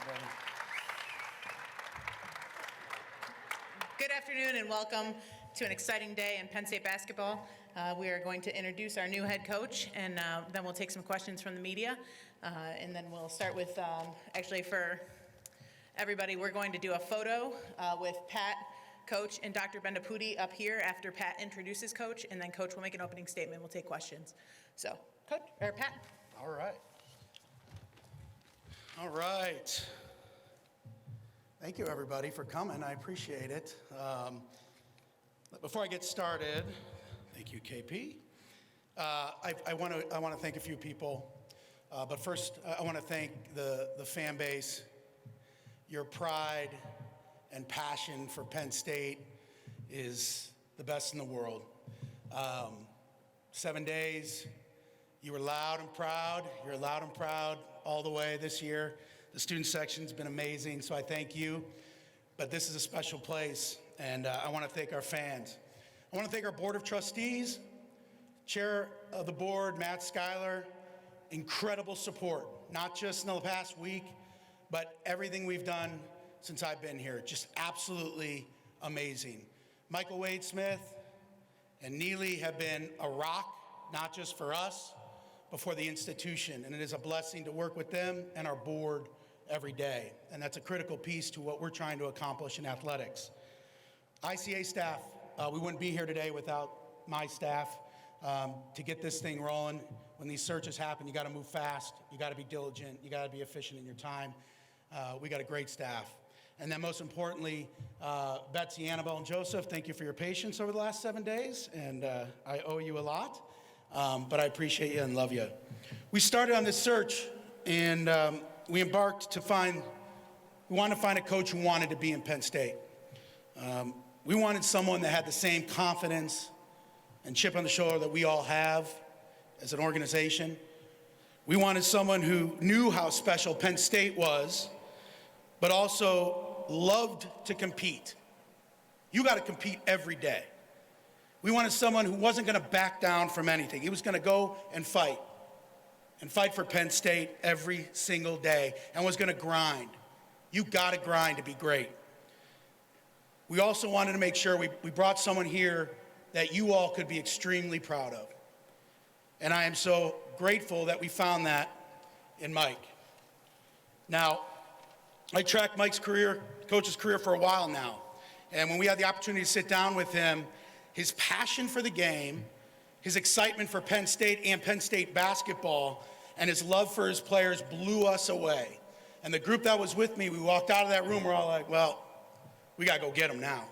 right, brother. Good afternoon and welcome to an exciting day in Penn State basketball. We are going to introduce our new head coach, and then we'll take some questions from the media. And then we'll start with, actually for everybody, we're going to do a photo with Pat, Coach, and Dr. Bendapudi up here after Pat introduces Coach, and then Coach will make an opening statement. We'll take questions. So, Coach, or Pat. All right. All right. Thank you, everybody, for coming. I appreciate it. Before I get started, thank you, KP. I want to thank a few people, but first I want to thank the fan base. Your pride and passion for Penn State is the best in the world. 7 days, you were loud and proud. You're loud and proud all the way this year. The student section's been amazing, so I thank you. But this is a special place, and I want to thank our fans. I want to thank our Board of Trustees, Chair of the Board, Matt Schuyler. Incredible support, not just in the past week, but everything we've done since I've been here. Just absolutely amazing. Michael Wade Smith and Neely have been a rock, not just for us, but for the institution. And it is a blessing to work with them and our board every day. And that's a critical piece to what we're trying to accomplish in athletics. ICA staff, we wouldn't be here today without my staff to get this thing rolling. When these searches happen, you got to move fast, you got to be diligent, you got to be efficient in your time. We got a great staff. And then most importantly, Betsy, Annabelle, and Joseph, thank you for your patience over the last 7 days, and I owe you a lot, but I appreciate you and love you. We started on this search, and we embarked to we wanted to find a coach who wanted to be in Penn State. We wanted someone that had the same confidence and chip on the shoulder that we all have as an organization. We wanted someone who knew how special Penn State was, but also loved to compete. You got to compete every day. We wanted someone who wasn't going to back down from anything. He was going to go and fight for Penn State every single day, and was going to grind. You got to grind to be great. We also wanted to make sure we brought someone here that you all could be extremely proud of. And I am so grateful that we found that in Mike. Now, I tracked Mike's career, coach's career, for a while now. And when we had the opportunity to sit down with him, his passion for the game, his excitement for Penn State and Penn State basketball, and his love for his players blew us away. And the group that was with me, we walked out of that room, we're all like, well, we got to go get him now.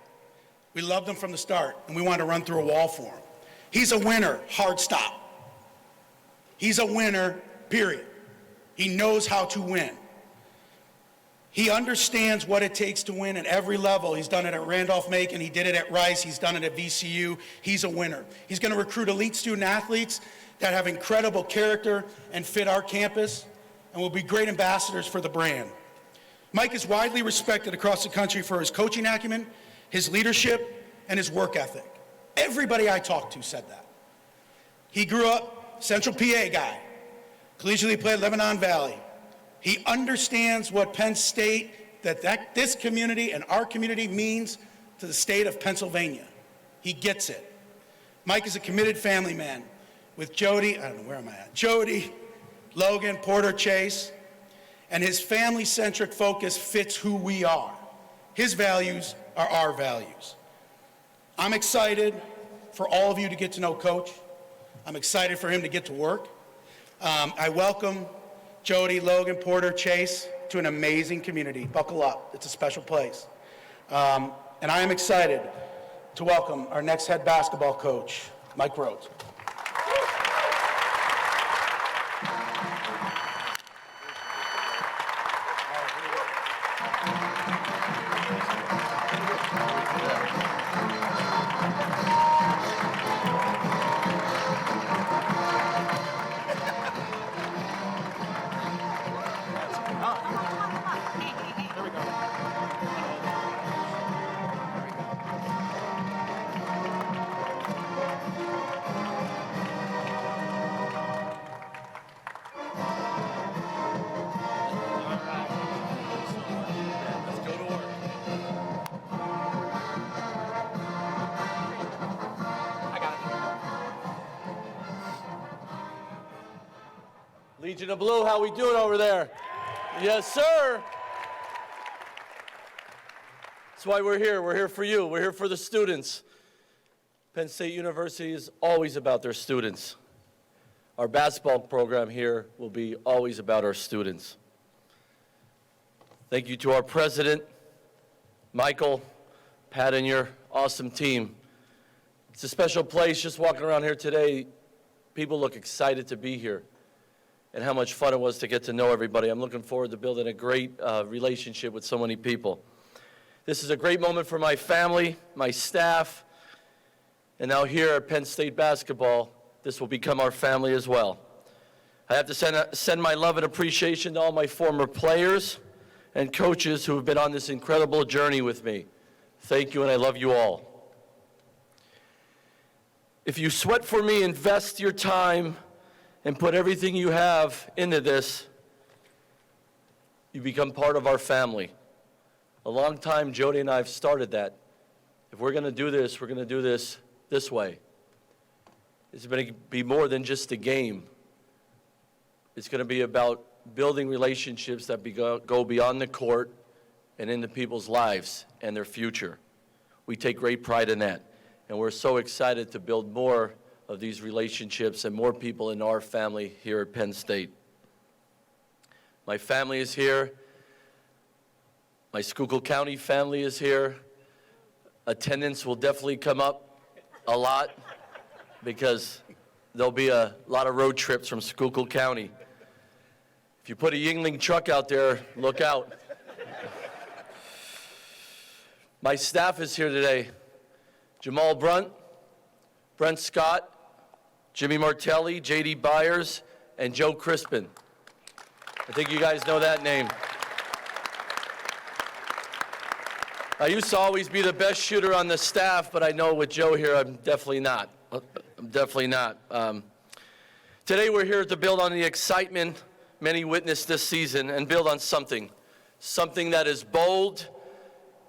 We loved him from the start, and we wanted to run through a wall for him. He's a winner, hard stop. He's a winner, period. He knows how to win. He understands what it takes to win at every level. He's done it at Randolph-Macon. He did it at Rice. He's done it at VCU. He's a winner. He's going to recruit elite student athletes that have incredible character and fit our campus and will be great ambassadors for the brand. Mike is widely respected across the country for his coaching acumen, his leadership, and his work ethic. Everybody I talked to said that. He grew up Central PA guy, collegiately played Lebanon Valley. He understands what Penn State, this community and our community means to the state of Pennsylvania. He gets it. Mike is a committed family man with Jody, I don't know, where am I at? Jody, Logan, Porter, Chase, and his family-centric focus fits who we are. His values are our values. I'm excited for all of you to get to know Coach. I'm excited for him to get to work. I welcome Jody, Logan, Porter, Chase to an amazing community. Buckle up, it's a special place. And I am excited to welcome our next head basketball coach, Mike Rhoades. Legion of Blue, how we doing over there? Yes, sir. That's why we're here. We're here for you. We're here for the students. Penn State University is always about their students. Our basketball program here will be always about our students. Thank you to our president, Michael, Pat, and your awesome team. It's a special place. Just walking around here today, people look excited to be here and how much fun it was to get to know everybody. I'm looking forward to building a great relationship with so many people. This is a great moment for my family, my staff, and now here at Penn State basketball, this will become our family as well. I have to send my love and appreciation to all my former players and coaches who have been on this incredible journey with me. Thank you, and I love you all. If you sweat for me, invest your time, and put everything you have into this, you become part of our family. A long time, Jody and I have started that. If we're going to do this, we're going to do this way. It's going to be more than just a game. It's going to be about building relationships that go beyond the court and into people's lives and their future. We take great pride in that, and we're so excited to build more of these relationships and more people in our family here at Penn State. My family is here. My Schuylkill County family is here. Attendance will definitely come up a lot because there'll be a lot of road trips from Schuylkill County. If you put a Yingling truck out there, look out. My staff is here today. Jamal Brunt, Brent Scott, Jimmy Martelli, J.D. Byers, and Joe Crispin. I think you guys know that name. I used to always be the best shooter on the staff, but I know with Joe here, I'm definitely not. Today we're here to build on the excitement many witnessed this season and build on something that is bold,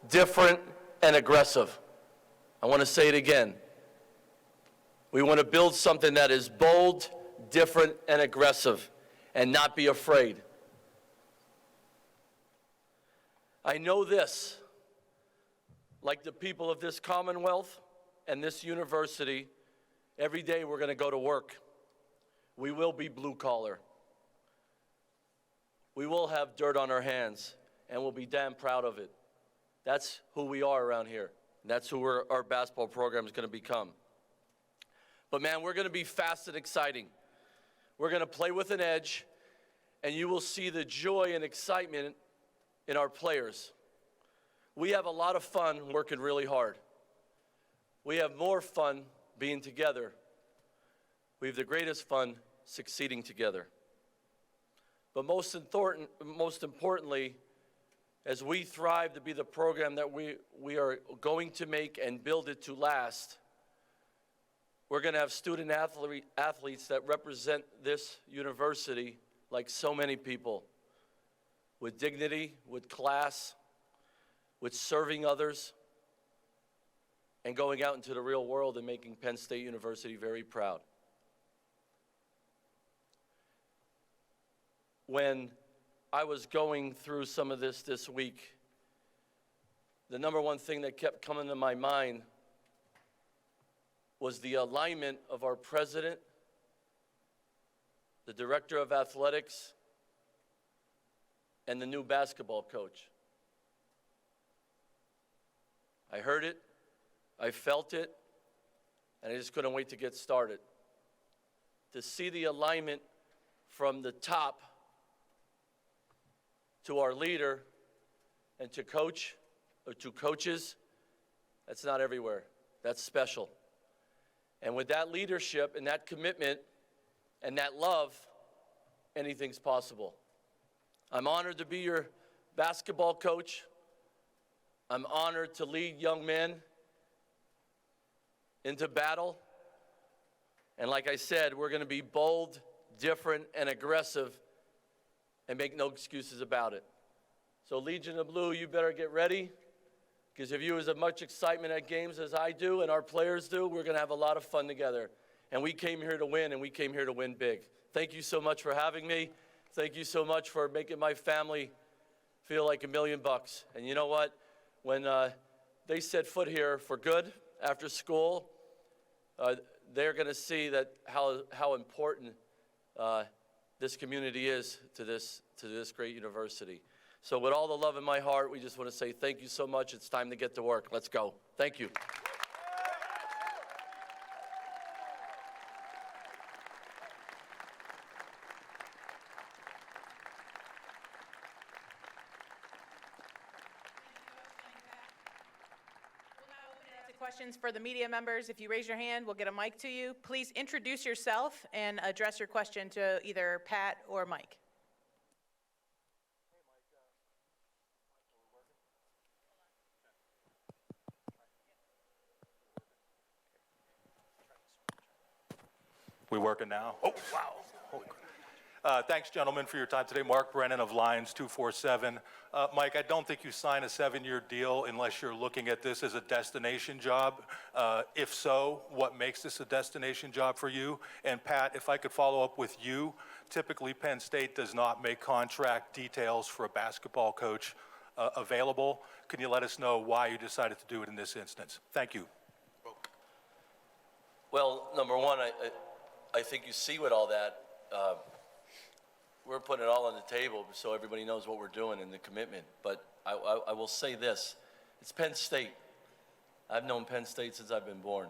different, and aggressive. I want to say it again. We want to build something that is bold, different, and aggressive, and not be afraid. I know this, like the people of this Commonwealth and this university, every day we're going to go to work. We will be blue collar. We will have dirt on our hands, and we'll be damn proud of it. That's who we are around here. That's who our basketball program is going to become. But man, we're going to be fast and exciting. We're going to play with an edge, and you will see the joy and excitement in our players. We have a lot of fun working really hard. We have more fun being together. We have the greatest fun succeeding together. But most importantly, as we thrive to be the program that we are going to make and build it to last, we're going to have student athletes that represent this university like so many people, with dignity, with class, with serving others, and going out into the real world and making Penn State University very proud. When I was going through some of this week, the number one thing that kept coming to my mind was the alignment of our president, the director of athletics, and the new basketball coach. I heard it, I felt it, and I just couldn't wait to get started. To see the alignment from the top to our leader and to coaches, that's not everywhere. That's special. And with that leadership and that commitment and that love, anything's possible. I'm honored to be your basketball coach. I'm honored to lead young men into battle. And like I said, we're going to be bold, different, and aggressive and make no excuses about it. So Legion of Blue, you better get ready, because if you have as much excitement at games as I do and our players do, we're going to have a lot of fun together. And we came here to win, and we came here to win big. Thank you so much for having me. Thank you so much for making my family feel like $1 million. And you know what? When they set foot here for good after school, they're going to see that how important this community is to this great university. So with all the love in my heart, we just want to say thank you so much. It's time to get to work. Let's go. Thank you. Questions for the media members. If you raise your hand, we'll get a mic to you. Please introduce yourself and address your question to either Pat or Mike. We working now? Oh, wow. Holy crap. Thanks, gentlemen, for your time today. Mark Brennan of Lions 247. Mike, I don't think you sign a 7-year deal unless you're looking at this as a destination job. If so, what makes this a destination job for you? And Pat, if I could follow up with you, typically Penn State does not make contract details for a basketball coach available. Can you let us know why you decided to do it in this instance? Thank you. Well, number one, I think you see with all that, we're putting it all on the table so everybody knows what we're doing and the commitment. But I will say this, it's Penn State. I've known Penn State since I've been born.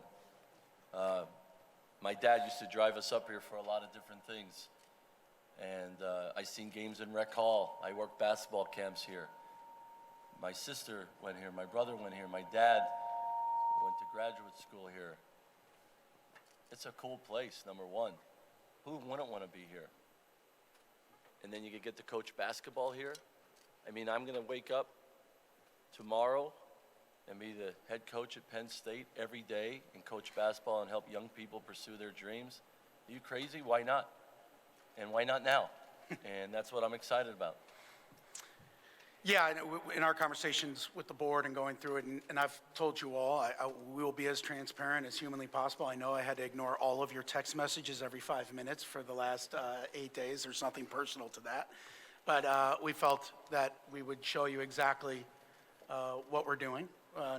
My dad used to drive us up here for a lot of different things. And I seen games in Rec Hall. I worked basketball camps here. My sister went here, my brother went here, my dad went to graduate school here. It's a cool place, number one. Who wouldn't want to be here? And then you could get to coach basketball here. I mean, I'm going to wake up tomorrow and be the head coach at Penn State every day and coach basketball and help young people pursue their dreams. Are you crazy? Why not? And why not now? And that's what I'm excited about. Yeah, in our conversations with the board and going through it, and I've told you all, we will be as transparent as humanly possible. I know I had to ignore all of your text messages every 5 minutes for the last 8 days. There's nothing personal to that. But we felt that we would show you exactly what we're doing,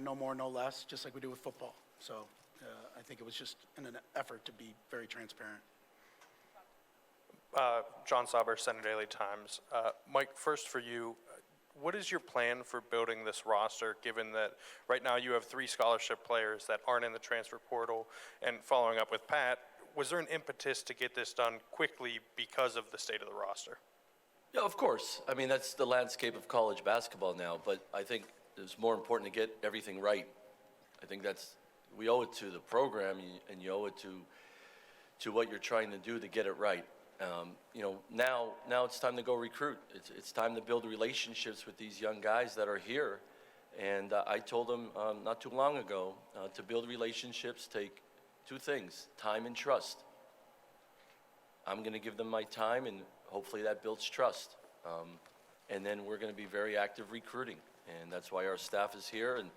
no more, no less, just like we do with football. So I think it was just in an effort to be very transparent. John Sauber, Center Daily Times. Mike, first for you, what is your plan for building this roster, given that right now you have 3 scholarship players that aren't in the transfer portal? And following up with Pat, was there an impetus to get this done quickly because of the state of the roster? Yeah, of course. I mean, that's the landscape of college basketball now, but I think it's more important to get everything right. I think we owe it to the program, and you owe it to what you're trying to do to get it right. You know, now it's time to go recruit. It's time to build relationships with these young guys that are here. And I told them not too long ago, to build relationships, take 2 things, time and trust. I'm going to give them my time, and hopefully that builds trust. And then we're going to be very active recruiting, and that's why our staff is here, and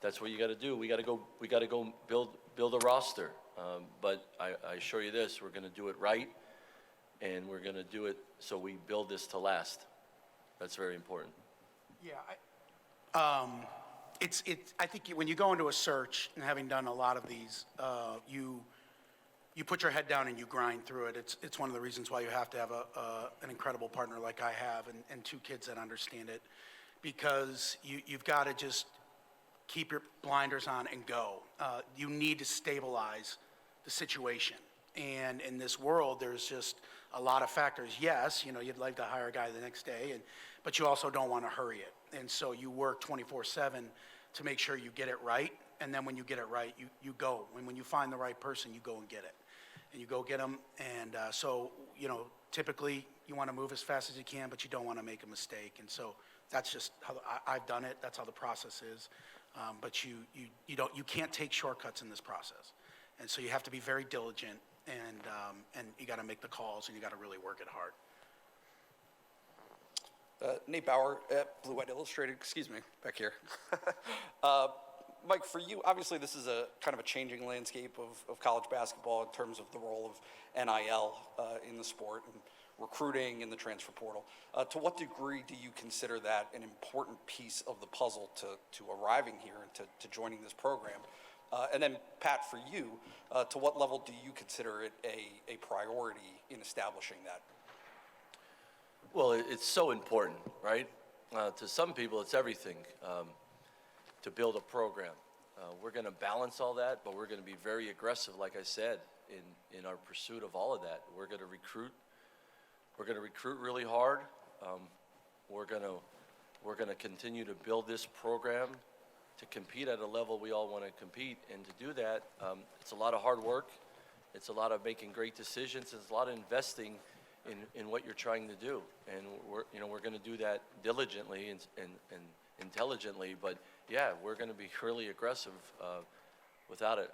that's what you got to do. We got to go build a roster. But I assure you this, we're going to do it right. And we're going to do it so we build this to last. That's very important. Yeah, I think when you go into a search, and having done a lot of these, you put your head down and you grind through it. It's one of the reasons why you have to have an incredible partner like I have, and 2 kids that understand it, because you've got to just keep your blinders on and go. You need to stabilize the situation. And in this world, there's just a lot of factors. Yes, you know, you'd like to hire a guy the next day, but you also don't want to hurry it. And so you work 24/7 to make sure you get it right. And then when you get it right, you go. And when you find the right person, you go and get it. And you go get them. And so, you know, typically you want to move as fast as you can, but you don't want to make a mistake. And so that's just how I've done it. That's how the process is. But you can't take shortcuts in this process. And so you have to be very diligent. And you got to make the calls, and you got to really work it hard. Nate Bauer at Blue White Illustrated, excuse me, back here. Mike, for you, obviously this is a kind of a changing landscape of college basketball in terms of the role of NIL in the sport and recruiting and the transfer portal. To what degree do you consider that an important piece of the puzzle to arriving here and to joining this program? And then, Pat, for you, to what level do you consider it a priority in establishing that? Well, it's so important, right? To some people, it's everything to build a program. We're going to balance all that, but we're going to be very aggressive, like I said, in our pursuit of all of that. We're going to recruit. We're going to recruit really hard. We're going to continue to build this program to compete at a level we all want to compete. And to do that, it's a lot of hard work. It's a lot of making great decisions. It's a lot of investing in what you're trying to do. And we're going to do that diligently and intelligently. But yeah, we're going to be really aggressive without it.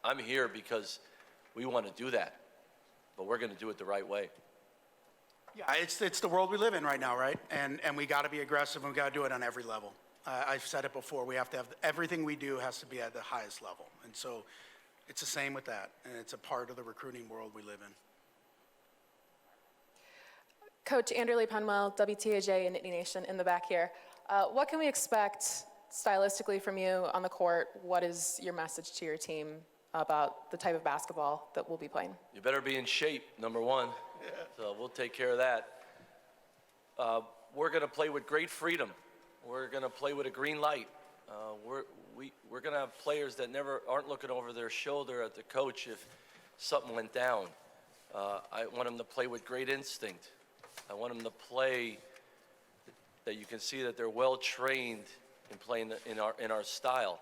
I'm here because we want to do that, but we're going to do it the right way. Yeah, it's the world we live in right now, right? And we got to be aggressive, and we got to do it on every level. I've said it before. We have to have everything we do has to be at the highest level, and so it's the same with that. And it's a part of the recruiting world we live in. Coach Andrew Lee Penwell, WTAJ and Nittany Nation in the back here. What can we expect stylistically from you on the court? What is your message to your team about the type of basketball that we'll be playing? You better be in shape, number one. Yeah. So we'll take care of that. We're going to play with great freedom. We're going to play with a green light. We're going to have players that aren't looking over their shoulder at the coach if something went down. I want them to play with great instinct. I want them to play that you can see that they're well trained in playing in our style.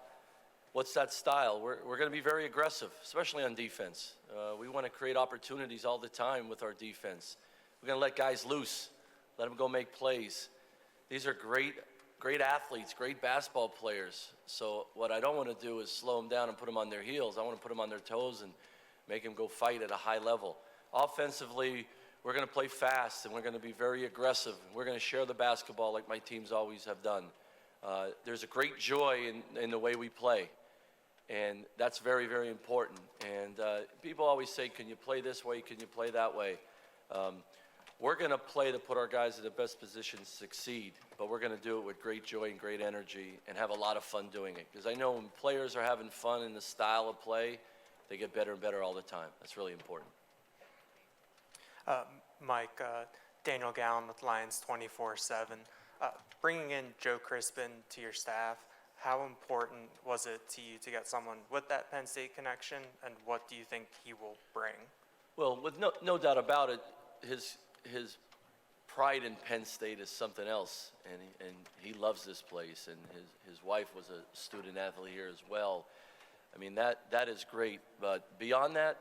What's that style? We're going to be very aggressive, especially on defense. We want to create opportunities all the time with our defense. We're going to let guys loose, let them go make plays. These are great athletes, great basketball players. So what I don't want to do is slow them down and put them on their heels. I want to put them on their toes and make them go fight at a high level. Offensively, we're going to play fast, and we're going to be very aggressive. We're going to share the basketball like my teams always have done. There's a great joy in the way we play, and that's very, very important. And people always say, can you play this way? Can you play that way? We're going to play to put our guys in the best position to succeed, but we're going to do it with great joy and great energy and have a lot of fun doing it. Because I know when players are having fun in the style of play, they get better and better all the time. That's really important. Mike, Daniel Gowan with Lions 24/7. Bringing in Joe Crispin to your staff, how important was it to you to get someone with that Penn State connection, and what do you think he will bring? Well, with no doubt about it, his pride in Penn State is something else, and he loves this place, and his wife was a student athlete here as well. I mean, that is great, but beyond that,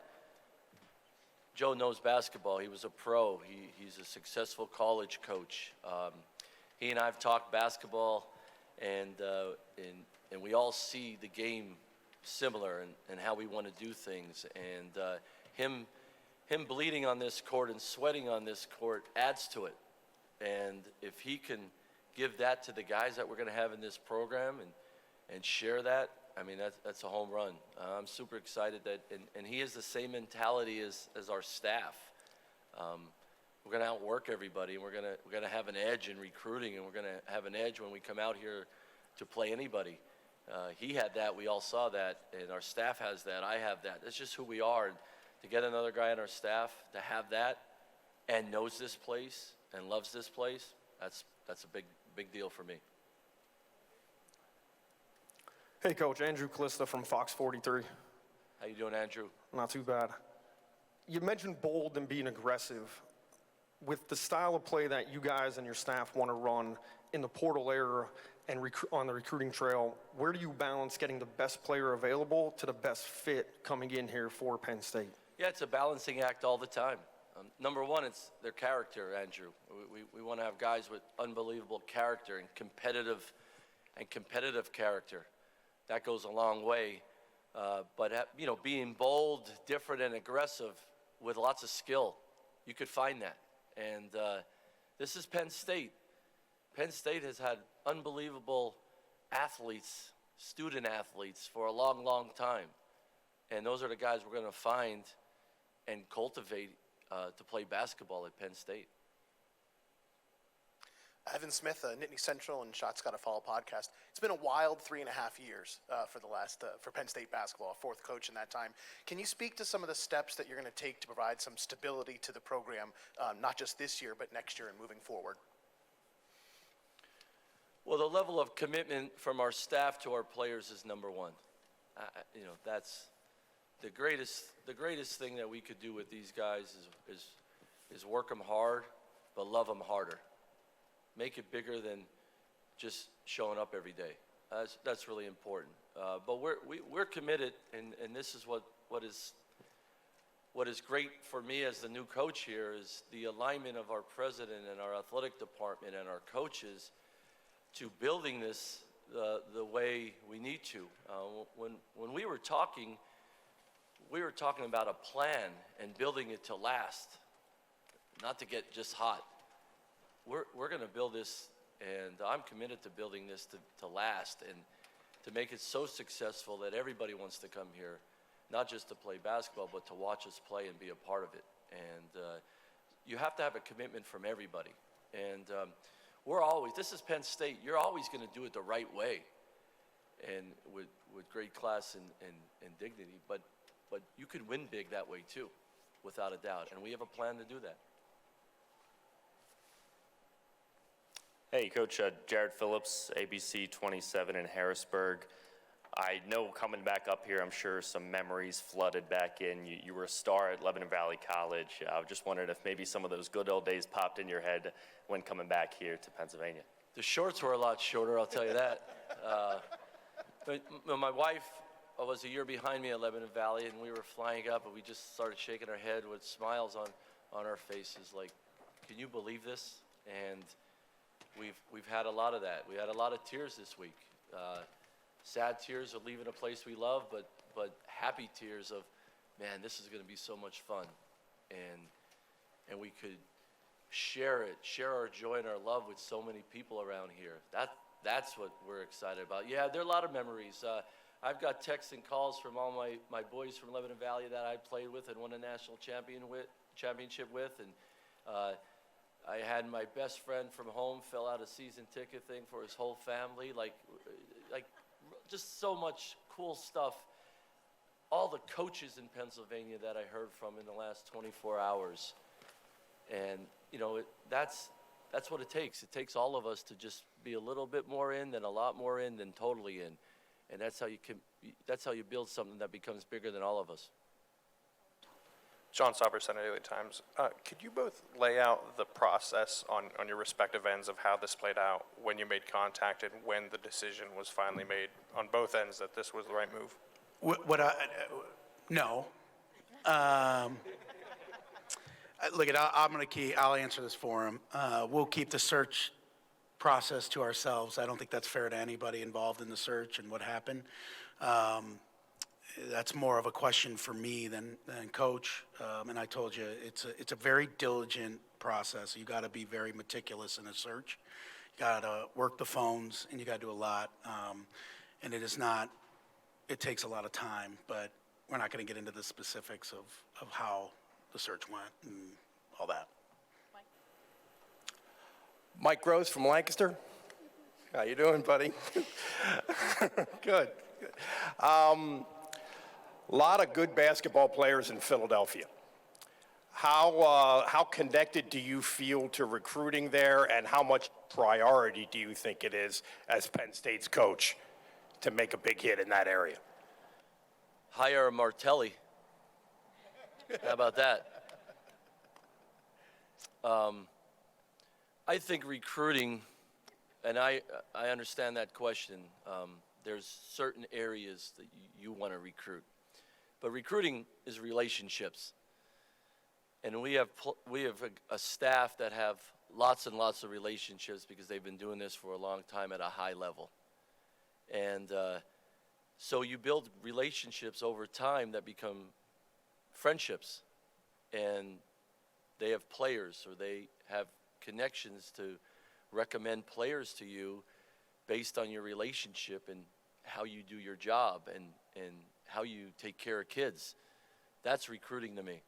Joe knows basketball. He was a pro. He's a successful college coach. He and I have talked basketball, and we all see the game similar and how we want to do things. And him bleeding on this court and sweating on this court adds to it. And if he can give that to the guys that we're going to have in this program and share that, I mean, that's a home run. I'm super excited that, and he has the same mentality as our staff. We're going to outwork everybody, and we're going to have an edge in recruiting, and we're going to have an edge when we come out here to play anybody. He had that. We all saw that, and our staff has that. I have that. That's just who we are. And to get another guy on our staff to have that and knows this place and loves this place, that's a big deal for me. Hey, Coach. Andrew Callista from Fox 43. How you doing, Andrew? Not too bad. You mentioned bold and being aggressive. With the style of play that you guys and your staff want to run in the portal era and on the recruiting trail, where do you balance getting the best player available to the best fit coming in here for Penn State? Yeah, it's a balancing act all the time. Number one, it's their character, Andrew. We want to have guys with unbelievable character and competitive character. That goes a long way. But being bold, different, and aggressive with lots of skill, you could find that. And this is Penn State. Penn State has had unbelievable athletes student athletes for a long, long time. And those are the guys we're going to find and cultivate to play basketball at Penn State. Evan Smith, Nittany Central and Shots Gotta Fall podcast. It's been a wild 3.5 years for Penn State basketball, a fourth coach in that time. Can you speak to some of the steps that you're going to take to provide some stability to the program, not just this year, but next year and moving forward? Well, the level of commitment from our staff to our players is number one. That's the greatest thing that we could do with these guys is work them hard, but love them harder. Make it bigger than just showing up every day. That's really important. But we're committed, and this is what is great for me as the new coach here is the alignment of our president and our athletic department and our coaches to building this the way we need to. When we were talking about a plan and building it to last, not to get just hot. We're going to build this, and I'm committed to building this to last and to make it so successful that everybody wants to come here, not just to play basketball, but to watch us play and be a part of it. And you have to have a commitment from everybody. And this is Penn State, you're always going to do it the right way and with great class and dignity, but you can win big that way too, without a doubt. And we have a plan to do that. Hey, Coach, Jared Phillips, ABC 27 in Harrisburg. I know coming back up here, I'm sure some memories flooded back in. You were a star at Lebanon Valley College. I was just wondering if maybe some of those good old days popped in your head when coming back here to Pennsylvania. The shorts were a lot shorter, I'll tell you that. But my wife was a year behind me at Lebanon Valley, and we were flying up, and we just started shaking our head with smiles on our faces, like, can you believe this? And we've had a lot of that. We had a lot of tears this week. Sad tears of leaving a place we love, but happy tears of, man, this is going to be so much fun, and we could share our joy and our love with so many people around here. That's what we're excited about. Yeah, there are a lot of memories. I've got texts and calls from all my boys from Lebanon Valley that I played with and won a national championship with, and I had my best friend from home fill out a season ticket thing for his whole family, like just so much cool stuff. All the coaches in Pennsylvania that I heard from in the last 24 hours. And, that's what it takes. It takes all of us to just be a little bit more in than a lot more in than totally in. And that's how you build something that becomes bigger than all of us. John Sauber, Center Daily Times. Could you both lay out the process on your respective ends of how this played out when you made contact and when the decision was finally made on both ends that this was the right move? No. Look, I'll answer this for him. We'll keep the search process to ourselves. I don't think that's fair to anybody involved in the search and what happened. That's more of a question for me than coach. And I told you, it's a very diligent process. You got to be very meticulous in a search. You got to work the phones, and you got to do a lot. And it takes a lot of time, but we're not going to get into the specifics of how the search went and all that. Mike Rhoades from Lancaster. How you doing, buddy? Good. A lot of good basketball players in Philadelphia. How connected do you feel to recruiting there, and how much priority do you think it is as Penn State's coach to make a big hit in that area? Hire a Martelli. How about that? I think recruiting, and I understand that question. There's certain areas that you want to recruit. But recruiting is relationships. And we have a staff that have lots and lots of relationships because they've been doing this for a long time at a high level. And so you build relationships over time that become friendships. And they have players, or they have connections to recommend players to you based on your relationship. And how you do your job and how you take care of kids. That's recruiting to me.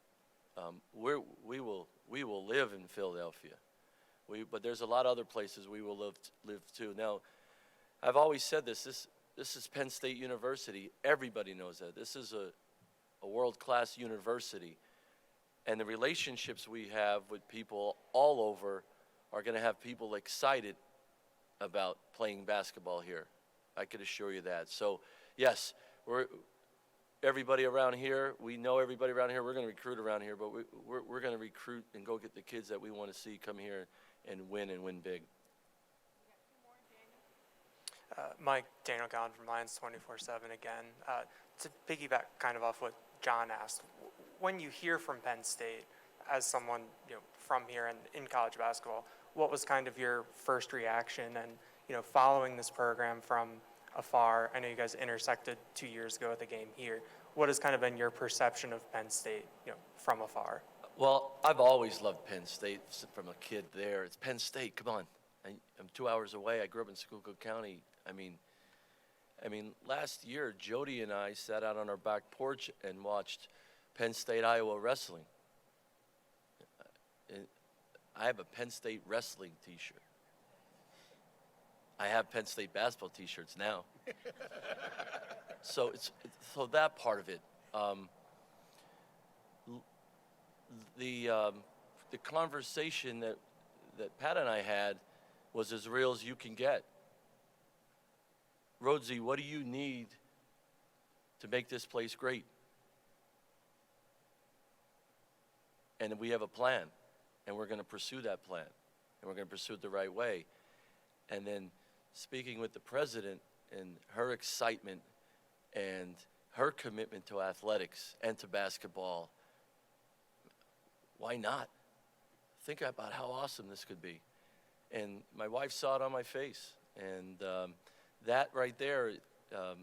We will live in Philadelphia. But there's a lot of other places we will live too. Now, I've always said this is Penn State University. Everybody knows that. This is a world-class university. And the relationships we have with people all over are going to have people excited about playing basketball here. I could assure you that. So, yes, everybody around here, we know everybody around here. We're going to recruit around here, but we're going to recruit and go get the kids that we want to see come here and win big. Mike, Daniel Gowan from Lions 24/7 again. To piggyback kind of off what John asked, when you hear from Penn State, as someone from here and in college basketball, what was kind of your first reaction? And following this program from afar, I know you guys intersected 2 years ago at the game here. What has kind of been your perception of Penn State, from afar? Well, I've always loved Penn State from a kid there. It's Penn State, come on. I'm 2 hours away. I grew up in Schuylkill County. I mean, last year, Jody and I sat out on our back porch and watched Penn State Iowa wrestling. I have a Penn State wrestling T-shirt. I have Penn State basketball T-shirts now. So that part of it. The conversation that Pat and I had was as real as you can get. Rhoadesy, what do you need to make this place great? And we have a plan, and we're going to pursue that plan, and we're going to pursue it the right way. And then speaking with the president and her excitement and her commitment to athletics and to basketball, why not? Think about how awesome this could be. And my wife saw it on my face. And that right there, the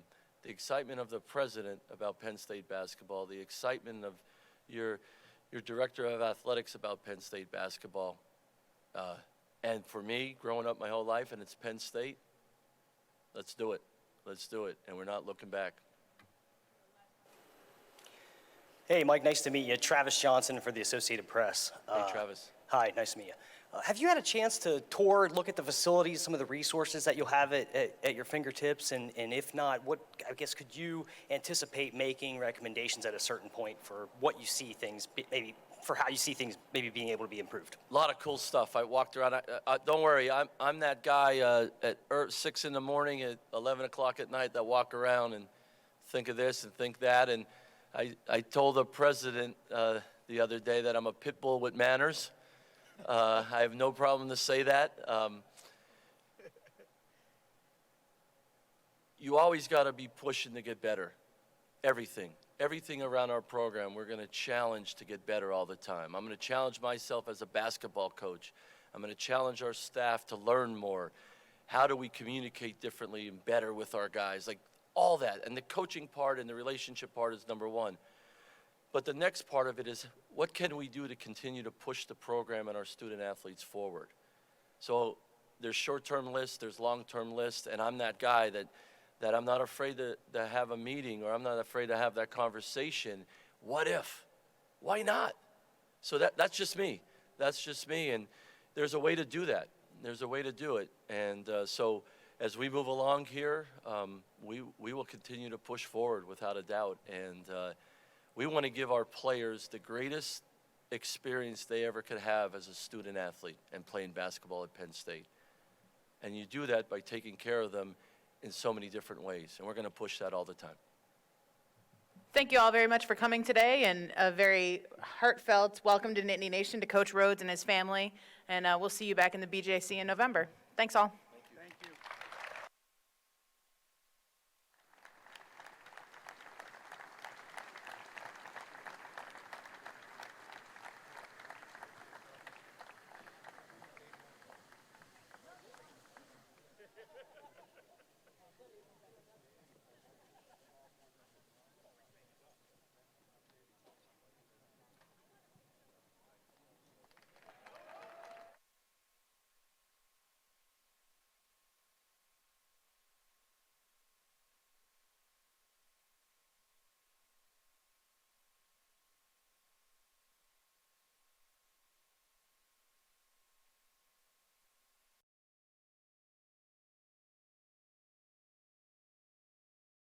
excitement of the president about Penn State basketball, the excitement of your director of athletics about Penn State basketball, and for me, growing up my whole life, and it's Penn State, let's do it. Let's do it, and we're not looking back. Hey, Mike, nice to meet you. Travis Johnson for the Associated Press. Hey, Travis. Hi, nice to meet you. Have you had a chance to tour, look at the facilities, some of the resources that you'll have at your fingertips? And if not, what, I guess, could you anticipate making recommendations at a certain point for what you see things, maybe for how you see things maybe being able to be improved? A lot of cool stuff. I walked around. Don't worry, I'm that guy at 6 in the morning, at 11 o'clock at night that walk around and think of this and think that. And I told the president the other day that I'm a pit bull with manners. I have no problem to say that. You always got to be pushing to get better. Everything around our program, we're going to challenge to get better all the time. I'm going to challenge myself as a basketball coach. I'm going to challenge our staff to learn more. How do we communicate differently and better with our guys? Like all that. And the coaching part and the relationship part is number one. But the next part of it is, what can we do to continue to push the program and our student athletes forward? So there's short-term lists, there's long-term lists, and I'm that guy that I'm not afraid to have a meeting, or I'm not afraid to have that conversation. What if? Why not? So that's just me. That's just me, and there's a way to do that. There's a way to do it. And so as we move along here, we will continue to push forward without a doubt. And we want to give our players the greatest experience they ever could have as a student athlete and playing basketball at Penn State. And you do that by taking care of them in so many different ways, and we're going to push that all the time. Thank you all very much for coming today, and a very heartfelt welcome to Nittany Nation to Coach Rhoades and his family, and we'll see you back in the BJC in November. Thanks all.